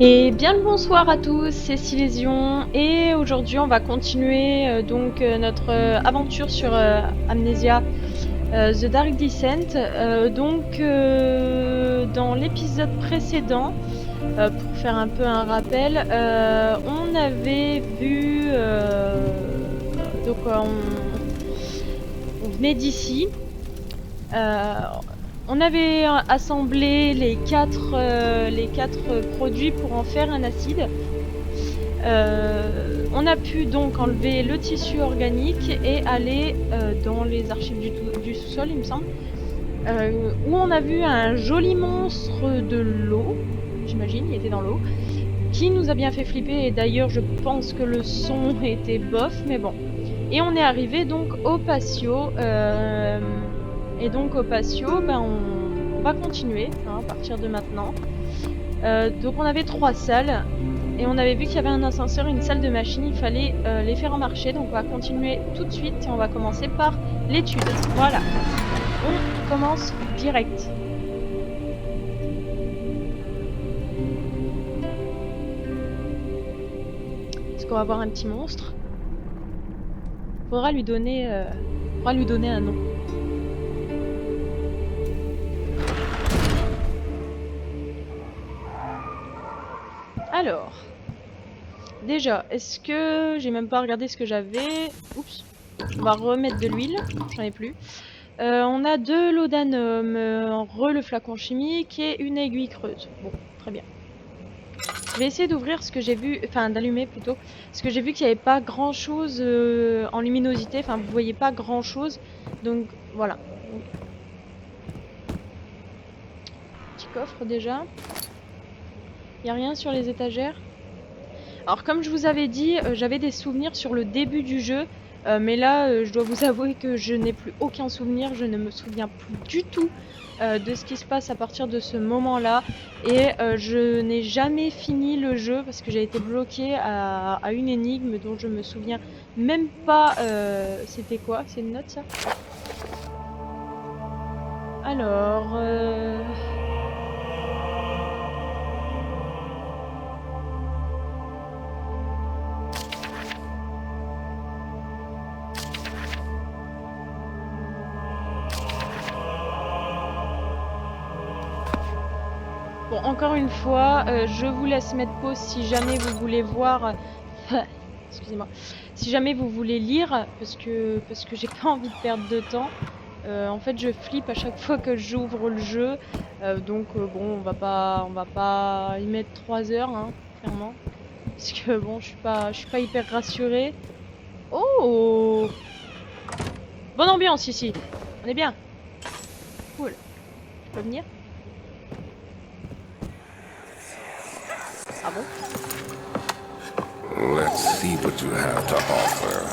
Et bien le bonsoir à tous, c'est Silésion et aujourd'hui on va continuer notre aventure sur Amnesia The Dark Descent. Dans l'épisode précédent, pour faire un peu un rappel, on avait vu on venait d'ici. On avait assemblé les quatre produits pour en faire un acide. On a pu donc enlever le tissu organique et aller dans les archives du sous-sol, il me semble, où on a vu un joli monstre de l'eau, j'imagine, il était dans l'eau, qui nous a bien fait flipper, et d'ailleurs je pense que le son était bof, mais bon. Et on est arrivé donc au patio, et donc au patio, on va continuer à partir de maintenant. Donc on avait 3 salles, et on avait vu qu'il y avait un ascenseur et une salle de machine, il fallait les faire marcher, donc on va continuer tout de suite, et on va commencer par l'étude. Voilà, on commence direct. Est-ce qu'on va voir un petit monstre? Faudra lui donner un nom. Alors, déjà, est-ce que j'ai même pas regardé ce que j'avais? Oups. On va remettre de l'huile, j'en ai plus. On a de l'odanum, le flacon chimique et une aiguille creuse. Bon, très bien. Je vais essayer d'ouvrir ce que j'ai vu, enfin d'allumer plutôt, parce que j'ai vu qu'il n'y avait pas grand chose en luminosité, enfin vous voyez pas grand chose, donc voilà. Donc, petit coffre déjà. Il n'y a rien sur les étagères. Alors comme je vous avais dit, j'avais des souvenirs sur le début du jeu, mais là je dois vous avouer que je n'ai plus aucun souvenir, je ne me souviens plus du tout de ce qui se passe à partir de ce moment-là, et je n'ai jamais fini le jeu parce que j'ai été bloquée à une énigme dont je me souviens même pas. C'était quoi? C'est une note ça? Alors... Bon, encore une fois, je vous laisse mettre pause si jamais vous voulez voir... Excusez-moi. Si jamais vous voulez lire, parce que j'ai pas envie de perdre de temps. En fait, je flippe à chaque fois que j'ouvre le jeu. Bon, on va pas y mettre 3 heures, hein, clairement. Parce que bon, je suis pas hyper rassurée. Oh! Bonne ambiance ici. On est bien. Cool. Je peux venir? Ah bon? Let's see what you have to offer.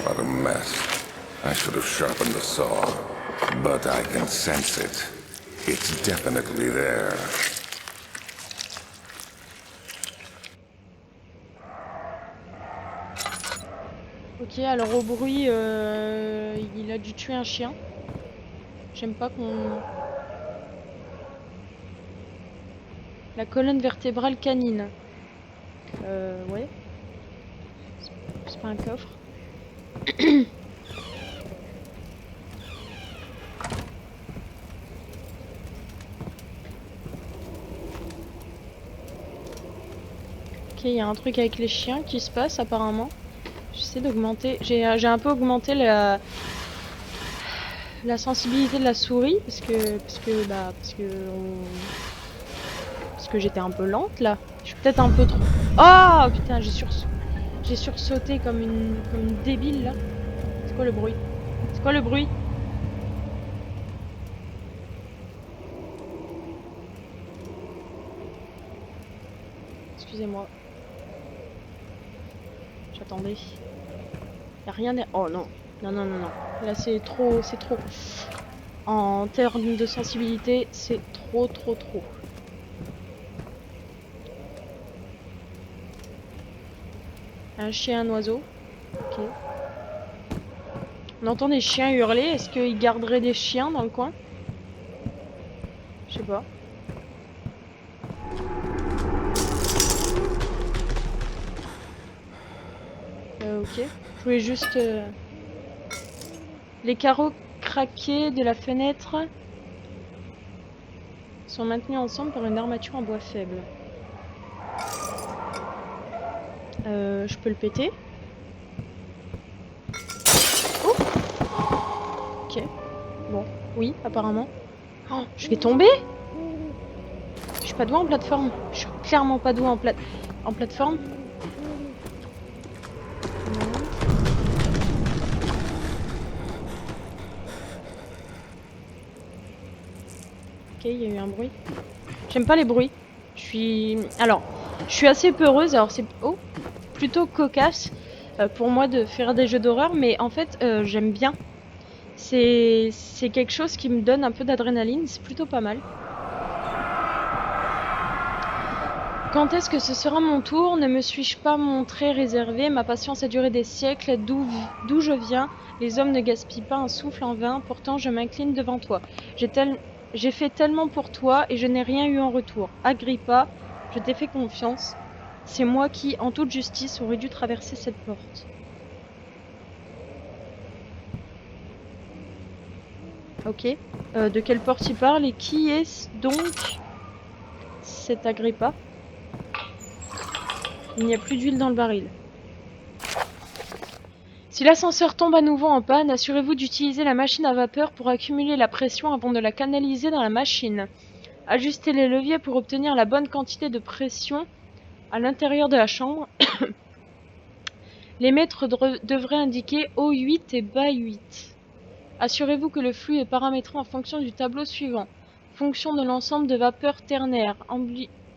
What a mess. I should have sharpened the saw, but I can sense it. It's definitely there. Ok, alors au bruit, il a dû tuer un chien. J'aime pas qu'on... La colonne vertébrale canine. Ouais. C'est pas un coffre. Ok, il y a un truc avec les chiens qui se passe apparemment. J'essaie d'augmenter... J'ai un peu augmenté la sensibilité de la souris parce que j'étais un peu lente là. Je suis peut-être un peu trop... Oh putain, j'ai sursauté comme une débile là. C'est quoi le bruit? C'est quoi le bruit? Excusez-moi. J'attendais. Y'a rien à... Oh non. Non, non, non, non. Là c'est trop, En termes de sensibilité, c'est trop. Un chien, un oiseau. Ok. On entend des chiens hurler. Est-ce qu'ils garderaient des chiens dans le coin? Je sais pas. Ok. Je voulais juste... Les carreaux craqués de la fenêtre sont maintenus ensemble par une armature en bois faible. Je peux le péter? Oh! Ok. Bon. Oui, apparemment. Oh, je vais tomber? Je suis pas douée en plateforme. Je suis clairement pas douée en plateforme. Non. Ok, il y a eu un bruit. J'aime pas les bruits. Alors, je suis assez peureuse. Alors, c'est plutôt cocasse pour moi de faire des jeux d'horreur, mais en fait, j'aime bien. C'est quelque chose qui me donne un peu d'adrénaline. C'est plutôt pas mal. Quand est-ce que ce sera mon tour? Ne me suis-je pas montré réservé? Ma patience a duré des siècles. D'où je viens, les hommes ne gaspillent pas un souffle en vain. Pourtant, je m'incline devant toi. J'ai fait tellement pour toi et je n'ai rien eu en retour. Agrippa, je t'ai fait confiance. C'est moi qui, en toute justice, aurais dû traverser cette porte. Ok. De quelle porte il parle et qui est donc cet Agrippa? Il n'y a plus d'huile dans le baril. Si l'ascenseur tombe à nouveau en panne, assurez-vous d'utiliser la machine à vapeur pour accumuler la pression avant de la canaliser dans la machine. Ajustez les leviers pour obtenir la bonne quantité de pression à l'intérieur de la chambre. Les mètres devraient indiquer haut 8 et bas 8. Assurez-vous que le flux est paramétré en fonction du tableau suivant. Fonction de l'ensemble de vapeur ternaire,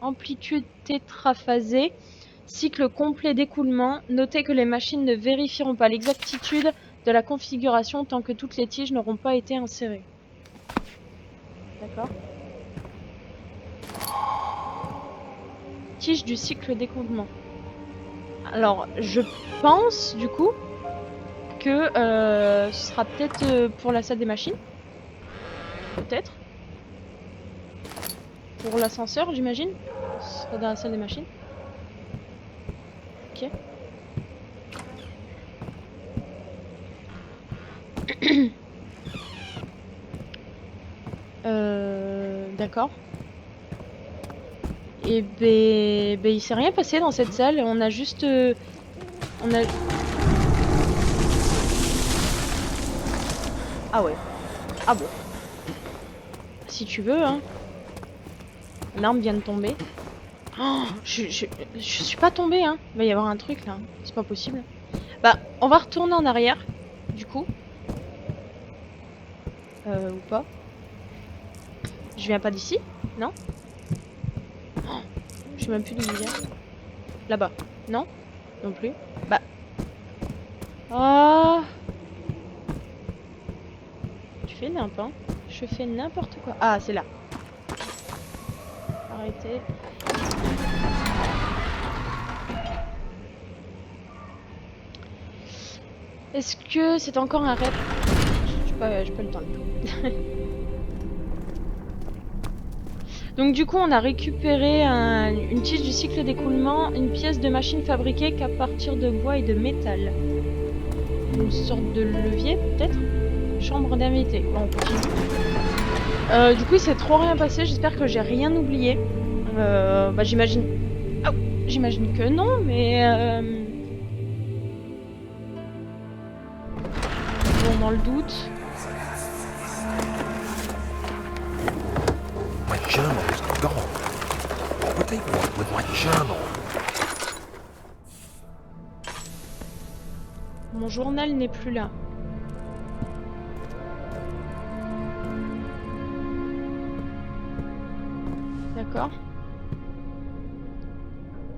amplitude tétraphasée, cycle complet d'écoulement. Notez que les machines ne vérifieront pas l'exactitude de la configuration tant que toutes les tiges n'auront pas été insérées. D'accord. Tige du cycle d'écoulement. Alors, je pense, du coup, que ce sera peut-être pour la salle des machines. Peut-être. Pour l'ascenseur, j'imagine. Ce sera dans la salle des machines. Ok. D'accord. Et ben, il s'est rien passé dans cette salle. On a juste... Ah ouais. Ah bon. Si tu veux, hein. Une arme vient de tomber. Oh, je suis pas tombée, hein. Il va y avoir un truc là. C'est pas possible. Bah, on va retourner en arrière, du coup. Ou pas. Je viens pas d'ici? Non? Oh, je sais même plus d'où je viens. Là-bas. Non? Non plus. Bah. Oh. Tu fais n'importe quoi. Je fais n'importe quoi. Ah, c'est là. Arrêtez. Est-ce que c'est encore un rep? J'ai pas le temps. Donc du coup, on a récupéré une tige du cycle d'écoulement, une pièce de machine fabriquée qu'à partir de bois et de métal. Une sorte de levier, peut-être? Chambre d'invité. Bon, on continue. Du coup, il s'est trop rien passé. J'espère que j'ai rien oublié. Bah, j'imagine... Oh, j'imagine que non, mais... Bon, dans le doute... My journal is gone. What would they want with my journal? Mon journal n'est plus là. D'accord.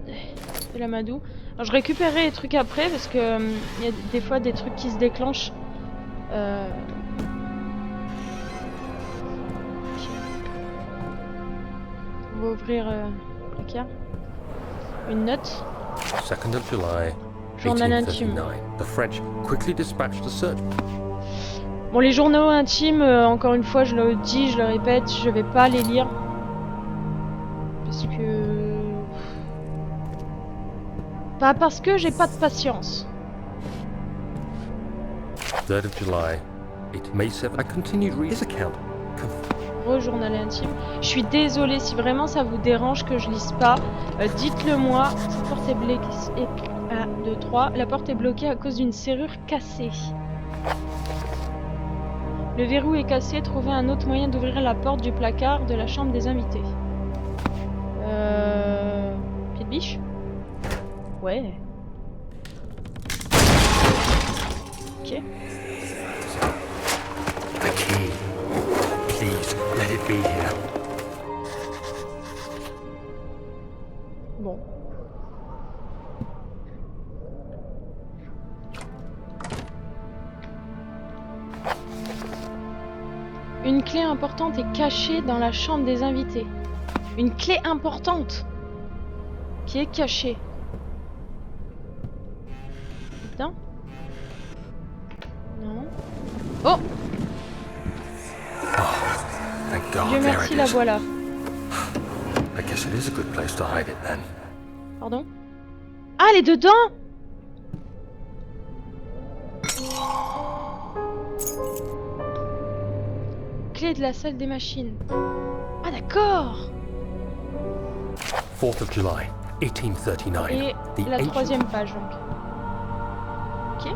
C'est l'amadou. Alors je récupérerai les trucs après parce que y a des fois des trucs qui se déclenchent. On va ouvrir le placard. Une note. 2nd of July, Journal intime. 1839. The French quickly dispatched a search. Bon, les journaux intimes, encore une fois, je le dis, je le répète, je vais pas les lire. Parce que... Pas parce que j'ai pas de patience. 3rd of July, it May 7th. I continued reading his account. Journal intime. Je suis désolée, si vraiment ça vous dérange que je lise pas, dites-le moi. Cette porte est bloquée. 1, 2, 3. La porte est bloquée à cause d'une serrure cassée. Le verrou est cassé. Trouvez un autre moyen d'ouvrir la porte du placard de la chambre des invités. Pied de biche? Ouais. Ok. The key. Please, let it be here. Bon. Une clé importante est cachée dans la chambre des invités. Une clé importante qui est cachée. Putain. Non. Oh! Thank God, Dieu there merci, it la is. voilà. I guess it is a good place to hide it then. Pardon? Ah, elle est dedans! Clé de la salle des machines. Ah, d'accord! 4th of July, 1839. Et The la ancient- 3e page, donc. Ok.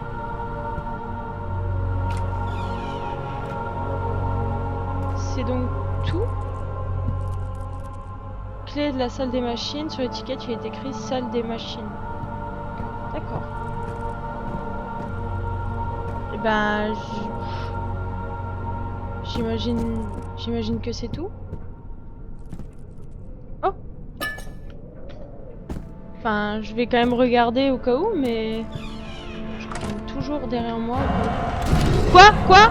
C'est donc tout. Clé de la salle des machines. Sur l'étiquette, il est écrit salle des machines. D'accord. Et ben, j'imagine que c'est tout. Oh. Enfin, je vais quand même regarder au cas où, mais je regarde toujours derrière moi. Quoi? Quoi?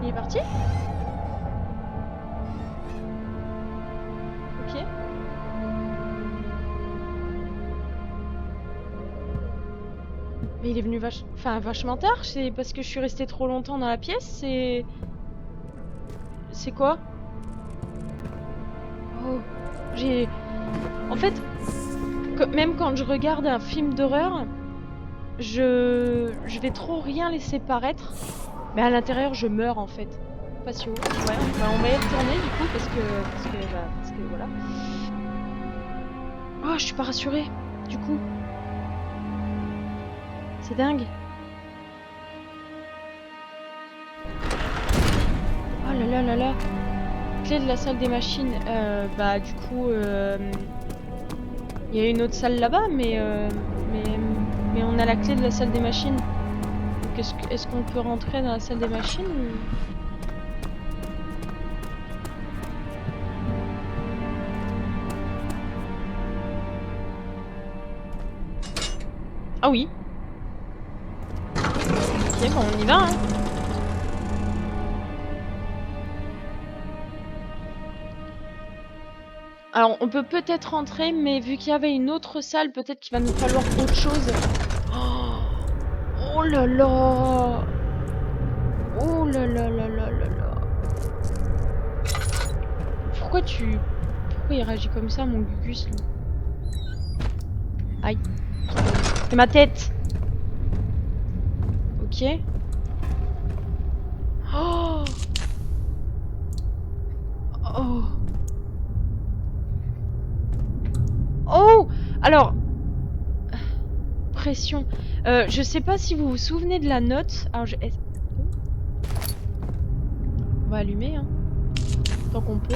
Il est parti? Ok. Mais il est venu vachement tard, c'est parce que je suis restée trop longtemps dans la pièce, c'est... C'est quoi? Oh, j'ai... En fait, même quand je regarde un film d'horreur, je vais trop rien laisser paraître, mais à l'intérieur je meurs en fait. Patio. Ouais, on va y retourner du coup parce que voilà. Oh, je suis pas rassurée, du coup. C'est dingue. Oh là là là là. Clé de la salle des machines. Bah du coup, il y a une autre salle là-bas, mais on a la clé de la salle des machines. Donc est-ce qu'on peut rentrer dans la salle des machines ou... Ah oui. Ok, bon, on y va, hein. Alors, on peut peut-être rentrer, mais vu qu'il y avait une autre salle, peut-être qu'il va nous falloir autre chose. Oh là là. Oh là là là là là là. Pourquoi il réagit comme ça, mon Gugus, là? Aïe. C'est ma tête. Ok. Oh. Oh. Oh. Alors. Pression. Je sais pas si vous vous souvenez de la note. Alors, on va allumer, hein, tant qu'on peut.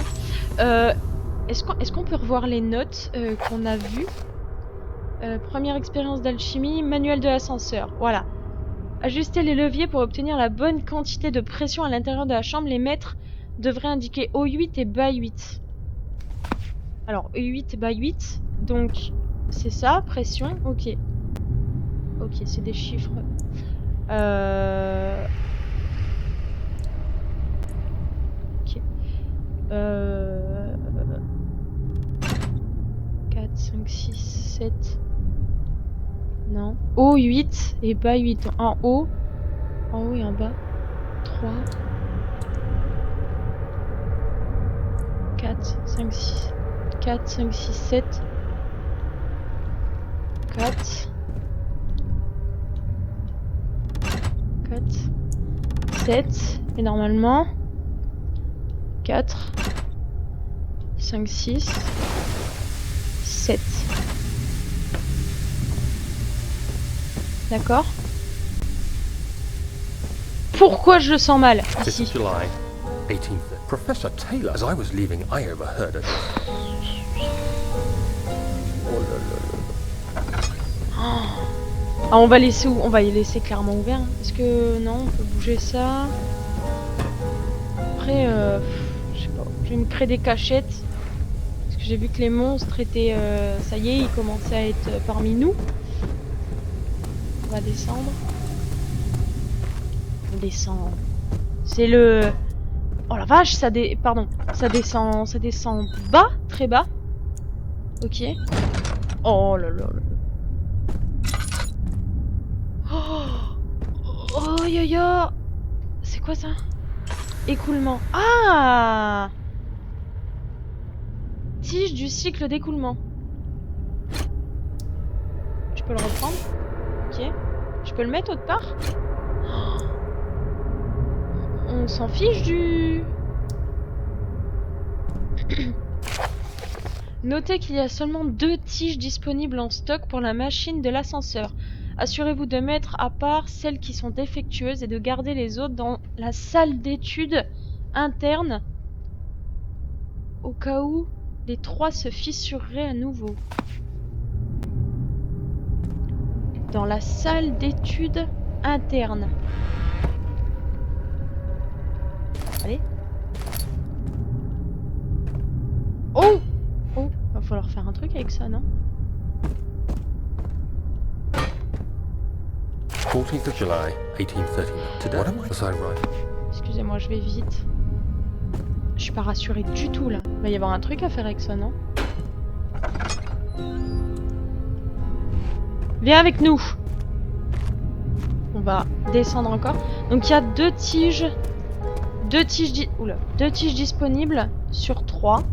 Est-ce qu'on peut revoir les notes qu'on a vues? Première expérience d'alchimie, manuel de l'ascenseur. Voilà. Ajuster les leviers pour obtenir la bonne quantité de pression à l'intérieur de la chambre. Les maîtres devraient indiquer O8 et BA8. Alors, E8 et BA8. Donc, c'est ça, pression. Ok. Ok, c'est des chiffres. 4, 5, 6, 7. Non. Haut 8 et bas 8. En haut et en bas. 3. 4, 5, 6. 4, 5, 6, 7. 4. 4. 7. Et normalement. 4. 5, 6. 7. D'accord. Pourquoi je le sens mal This ici? is July 18th. Professor Taylor, as I was leaving, I overheard a... Ah, on va laisser où? On va y laisser clairement ouvert. Est-ce que non, on peut bouger ça? Après, je sais pas. Je vais me créer des cachettes. Parce que j'ai vu que les monstres étaient, ça y est, ils commençaient à être parmi nous. On va descendre. On descend. C'est le... Oh la vache, pardon. Ça descend bas, très bas. Ok. Oh là là là. Oh yo yo. C'est quoi ça? Écoulement. Ah! Tige du cycle d'écoulement. Je peux le reprendre? Ok. Je peux le mettre autre part? On s'en fiche du... Notez qu'il y a seulement 2 tiges disponibles en stock pour la machine de l'ascenseur. Assurez-vous de mettre à part celles qui sont défectueuses et de garder les autres dans la salle d'études interne au cas où les 3 se fissureraient à nouveau. Dans la salle d'études interne. Allez. Oh! Oh! Va falloir faire un truc avec ça, non? 14th of July 1830. Today, was I right? Excusez-moi, je vais vite. Je suis pas rassurée du tout là. Il va y avoir un truc à faire avec ça, non? Viens avec nous! On va descendre encore. Donc il y a 2 tiges. 2 tiges disponibles sur 3.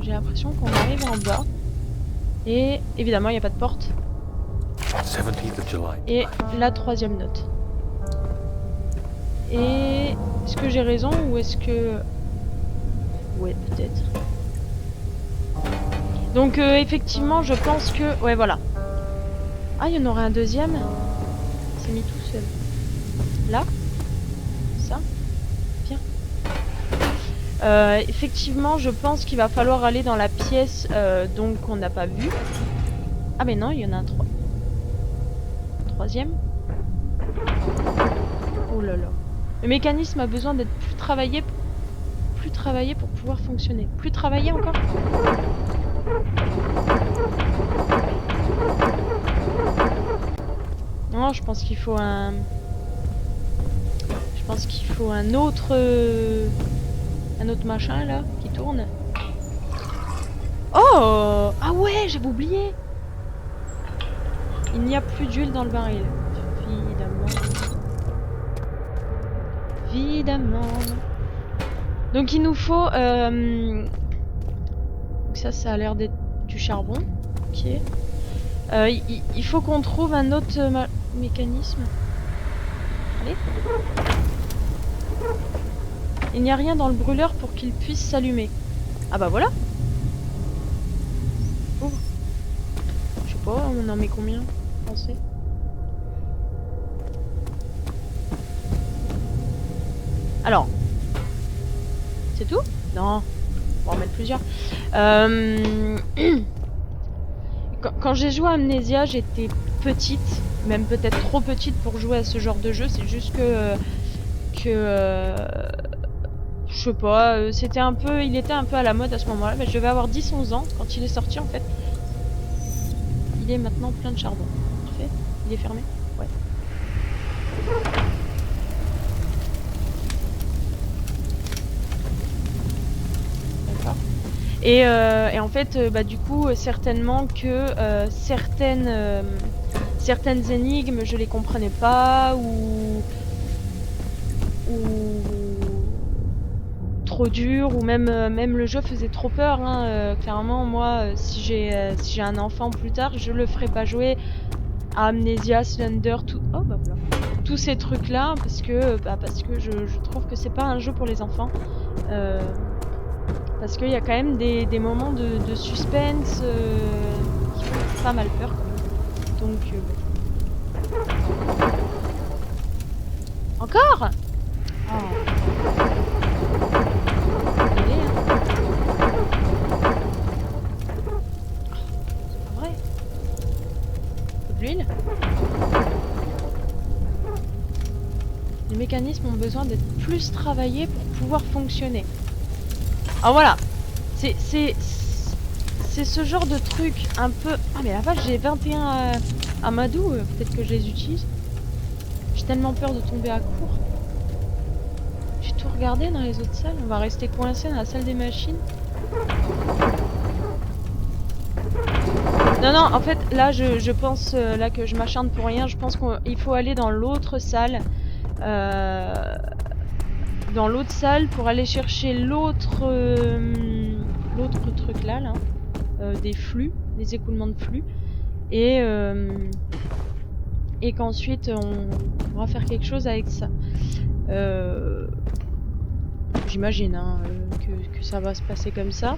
J'ai l'impression qu'on arrive en bas. Et évidemment, il n'y a pas de porte. 17th of July. Et la 3e note. Et est-ce que j'ai raison ou est-ce que... Ouais, peut-être. Donc effectivement, je pense que... Ouais, voilà. Ah, il y en aurait un deuxième. C'est mis tout seul. Là. Ça. Bien. Effectivement, je pense qu'il va falloir aller dans la pièce donc qu'on n'a pas vue. Ah mais non, il y en a un 3e. Oh là là. Le mécanisme a besoin d'être plus travaillé pour pouvoir fonctionner. Plus travaillé encore? Non, je pense qu'il faut un... Je pense qu'il faut un autre machin là qui tourne. Oh! Ah ouais, j'avais oublié. Il n'y a plus d'huile dans le baril. Évidemment. Donc il nous faut... Ça a l'air d'être du charbon. Ok. Il faut qu'on trouve un autre mécanisme. Allez. Il n'y a rien dans le brûleur pour qu'il puisse s'allumer. Ah bah voilà. Ouvre. Je sais pas, on en met combien, vous pensez? Alors, c'est tout? Non, on va en mettre plusieurs. Quand j'ai joué à Amnesia, j'étais petite, même peut-être trop petite pour jouer à ce genre de jeu. C'est juste que je sais pas, c'était un peu, il était un peu à la mode à ce moment-là. Mais je devais avoir 10-11 ans quand il est sorti en fait. Il est maintenant plein de charbon. Parfait. Il est fermé? Ouais. D'accord. Et en fait, du coup, certainement que certaines énigmes, je les comprenais pas ou trop dur, ou même le jeu faisait trop peur. Hein. Clairement, moi, si j'ai un enfant plus tard, je le ferai pas jouer à Amnesia, Slender, voilà. Tous ces trucs-là, parce que je trouve que c'est pas un jeu pour les enfants. Parce qu'il y a quand même des moments de suspense qui font pas mal peur quand même. Donc encore. Oh. Allez, hein. C'est pas vrai. Faut de l'huile. Les mécanismes ont besoin d'être plus travaillés pour pouvoir fonctionner. Ah voilà, c'est ce genre de truc un peu... Ah mais la vache, j'ai 21 Amadou, peut-être que je les utilise. J'ai tellement peur de tomber à court. J'ai tout regardé dans les autres salles, on va rester coincé dans la salle des machines. Non, en fait, là, je pense là que je m'acharne pour rien, je pense qu'il faut aller dans l'autre salle. Dans l'autre salle pour aller chercher l'autre truc là, des flux, des écoulements de flux, et qu'ensuite on pourra faire quelque chose avec ça. J'imagine que ça va se passer comme ça.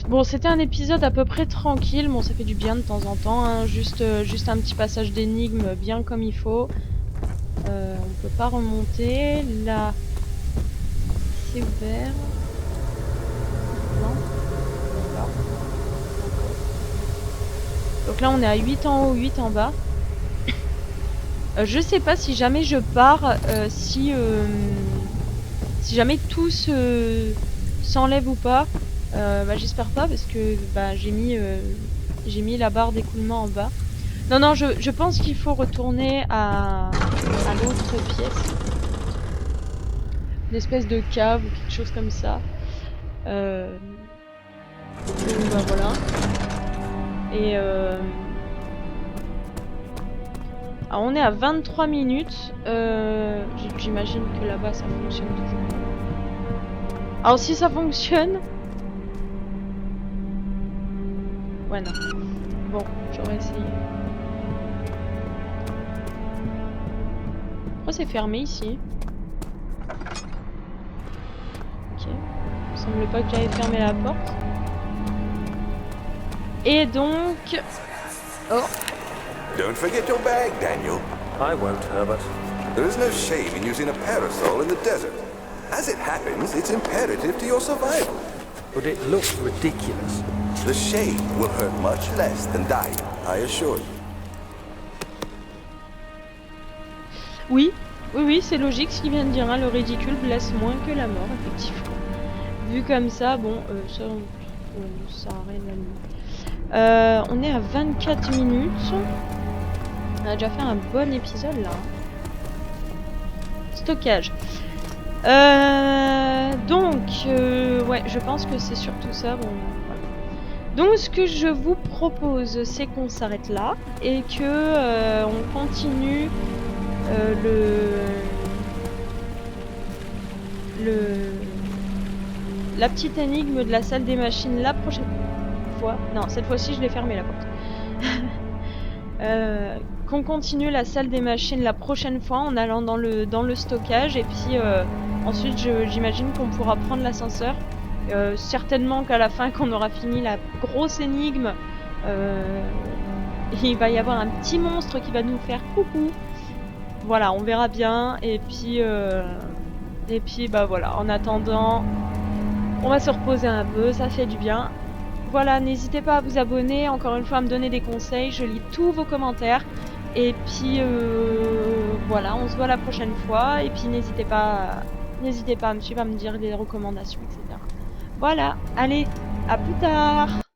Bon, c'était un épisode à peu près tranquille. Bon, ça fait du bien de temps en temps, hein. Juste un petit passage d'énigme bien comme il faut. On peut pas remonter. Là, c'est ouvert. Non. D'accord. Donc là, on est à 8 en haut, 8 en bas. Je sais pas si jamais je pars, si jamais tout s'enlève ou pas. J'espère pas, parce que j'ai mis la barre d'écoulement en bas. Non, je pense qu'il faut retourner à l'autre pièce. Une espèce de cave ou quelque chose comme ça. Voilà. Et alors on est à 23 minutes. J'imagine que là-bas ça fonctionne toujours. Alors si ça fonctionne... Ouais, non. Bon, j'aurais essayé. Pourquoi c'est fermé ici? Ok. Il semble pas que j'avais fermé la porte. Et donc... Oh. Don't forget your bag, Daniel. I won't, Herbert. There is no shame in using a parasol in the desert. As it happens, it's imperative to your survival. But it looks ridiculous. The shade will hurt much less than dying, I assure you. Oui, c'est logique ce qu'il vient de dire, hein. Le ridicule blesse moins que la mort, effectivement. Vu comme ça, bon, ça sert à rien de on est à 24 minutes. On a déjà fait un bon épisode là. Stockage. Ouais, je pense que c'est surtout ça. Bon, voilà. Donc ce que je vous propose, c'est qu'on s'arrête là et que on continue la petite énigme de la salle des machines la prochaine fois. Non, cette fois-ci je l'ai fermé la porte. Qu'on continue la salle des machines la prochaine fois en allant dans le stockage, et puis ensuite j'imagine qu'on pourra prendre l'ascenseur Certainement qu'à la fin, quand on aura fini la grosse énigme, il va y avoir un petit monstre qui va nous faire coucou. Voilà, on verra bien. Et puis bah voilà, en attendant, on va se reposer un peu, ça fait du bien. Voilà, n'hésitez pas à vous abonner, encore une fois à me donner des conseils, je lis tous vos commentaires. Et puis voilà, on se voit la prochaine fois. Et puis n'hésitez pas à me suivre, à me dire des recommandations, etc. Voilà, allez, à plus tard!